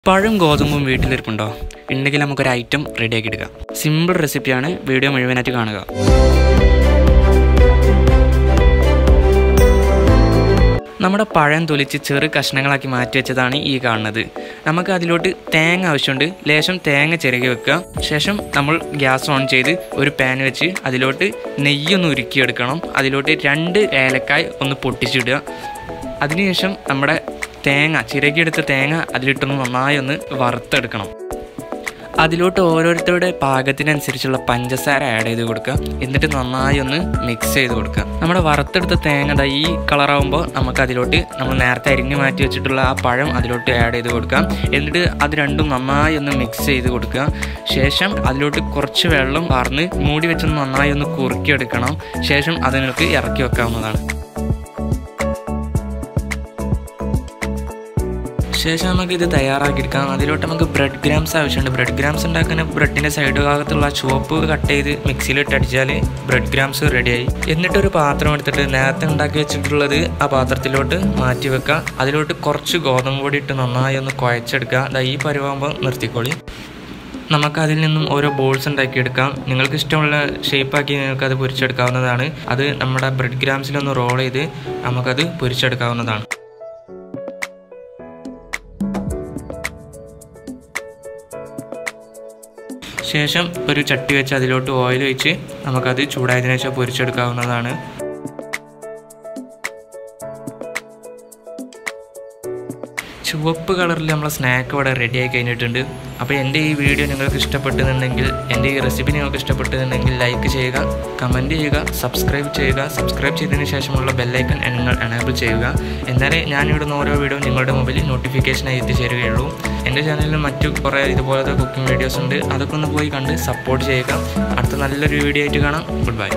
പഴം ഗോതമ്പും വീട്ടിലിരിപ്പുണ്ടോ? ഉണ്ടെങ്കിൽ നമുക്കൊരു ഐറ്റം റെഡിയാക്കി എടുക്കാം. സിമ്പിൾ റെസിപ്പിയാണ്, വീഡിയോ മുഴുവനായിട്ട് കാണുക. നമ്മുടെ പഴം തൊലിച്ച് ചെറു കഷ്ണങ്ങളാക്കി മാറ്റി വെച്ചതാണ് ഈ കാണുന്നത്. നമുക്ക് അതിലോട്ട് തേങ്ങ ആവശ്യമുണ്ട്. ലേശം തേങ്ങ ചിരകി വെക്കുക. ശേഷം നമ്മൾ ഗ്യാസ് ഓൺ ചെയ്ത് ഒരു പാൻ വെച്ച് അതിലോട്ട് നെയ്യൊന്ന് ഉരുക്കിയെടുക്കണം. അതിലോട്ട് 2 ഏലക്കായ് ഒന്ന് പൊട്ടിച്ചിടുക. അതിനുശേഷം നമ്മുടെ ചിരകിയെടുത്ത തേങ്ങ അതിലിട്ടൊന്ന് നന്നായി ഒന്ന് വറുത്തെടുക്കണം. അതിലോട്ട് ഓരോരുത്തരുടെ പാകത്തിനനുസരിച്ചുള്ള പഞ്ചസാര ആഡ് ചെയ്ത് കൊടുക്കുക. എന്നിട്ട് നന്നായി ഒന്ന് മിക്സ് ചെയ്ത് കൊടുക്കുക. നമ്മുടെ വറുത്തെടുത്ത തേങ്ങ ഈ കളറാകുമ്പോൾ നമുക്ക് അതിലോട്ട് നമ്മൾ നേരത്തെ അരിഞ്ഞ് മാറ്റി വെച്ചിട്ടുള്ള ആ പഴം അതിലോട്ട് ആഡ് ചെയ്ത് കൊടുക്കാം. എന്നിട്ട് അത് രണ്ടും നന്നായി ഒന്ന് മിക്സ് ചെയ്ത് കൊടുക്കുക. ശേഷം അതിലോട്ട് കുറച്ച് വെള്ളം വാർന്ന് മൂടി വെച്ചൊന്ന് നന്നായി ഒന്ന് കുറുക്കിയെടുക്കണം. ശേഷം അത് നിങ്ങൾക്ക് ഇറക്കി വെക്കാവുന്നതാണ്. ശേഷം നമുക്കിത് തയ്യാറാക്കിയെടുക്കാം. അതിലോട്ട് നമുക്ക് ബ്രെഡ് ഗ്രാംസ് ആവശ്യമുണ്ട്. ബ്രെഡ് ഗ്രാംസ് ഉണ്ടാക്കുന്ന ബ്രെഡിൻ്റെ സൈഡ് ഭാഗത്തുള്ള ചുവപ്പ് കട്ട് ചെയ്ത് മിക്സിയിലിട്ട് അടിച്ചാൽ ബ്രെഡ് ഗ്രാംസ് റെഡിയായി. എന്നിട്ടൊരു പാത്രം എടുത്തിട്ട് നേരത്തെ ഉണ്ടാക്കി വെച്ചിട്ടുള്ളത് ആ പാത്രത്തിലോട്ട് മാറ്റി വെക്കുക. അതിലോട്ട് കുറച്ച് ഗോതമ്പ് പൊടി ഇട്ട് നന്നായി ഒന്ന് കുഴച്ചെടുക്കുക. ഈ പരുവാകുമ്പോൾ നിർത്തിക്കോളി. നമുക്കതിൽ നിന്നും ഓരോ ബോൾസ് ഉണ്ടാക്കിയെടുക്കാം. നിങ്ങൾക്ക് ഇഷ്ടമുള്ള ഷേപ്പാക്കി നിങ്ങൾക്കത് പൊരിച്ചെടുക്കാവുന്നതാണ്. അത് നമ്മുടെ ബ്രെഡ് ഗ്രാംസിലൊന്ന് റോൾ ചെയ്ത് നമുക്കത് പൊരിച്ചെടുക്കാവുന്നതാണ്. ശേഷം ഒരു ചട്ടി വെച്ച് അതിലോട്ട് ഓയിൽ ഒഴിച്ച് നമുക്കത് ചൂടായതിനു ശേഷം പൊരിച്ചെടുക്കാവുന്നതാണ്. ചുവപ്പ് കളറിൽ നമ്മളെ സ്നാക്ക് ഇവിടെ റെഡിയായി കഴിഞ്ഞിട്ടുണ്ട്. അപ്പോൾ എൻ്റെ ഈ വീഡിയോ നിങ്ങൾക്ക് ഇഷ്ടപ്പെട്ടെന്നുണ്ടെങ്കിൽ, എൻ്റെ ഈ റെസിപ്പി നിങ്ങൾക്ക് ഇഷ്ടപ്പെട്ടെന്നുണ്ടെങ്കിൽ ലൈക്ക് ചെയ്യുക, കമൻറ്റ് ചെയ്യുക, സബ്സ്ക്രൈബ് ചെയ്യുക. സബ്സ്ക്രൈബ് ചെയ്തതിന് ശേഷമുള്ള ബെല്ലൈക്കൺ നിങ്ങൾ എനേബിൾ ചെയ്യുക. എന്നാലേ ഞാനിടുന്ന ഓരോ വീഡിയോ നിങ്ങളുടെ മൊബൈലിൽ നോട്ടിഫിക്കേഷനായി എത്തിച്ചേരുകയുള്ളൂ. എൻ്റെ ചാനലിൽ മറ്റു കുറേ ഇതുപോലത്തെ കുക്കിംഗ് വീഡിയോസ് ഉണ്ട്. അതൊക്കെ ഒന്ന് പോയി കണ്ട് സപ്പോർട്ട് ചെയ്യുക. അടുത്ത നല്ലൊരു വീഡിയോ ആയിട്ട് കാണാം. Good bye.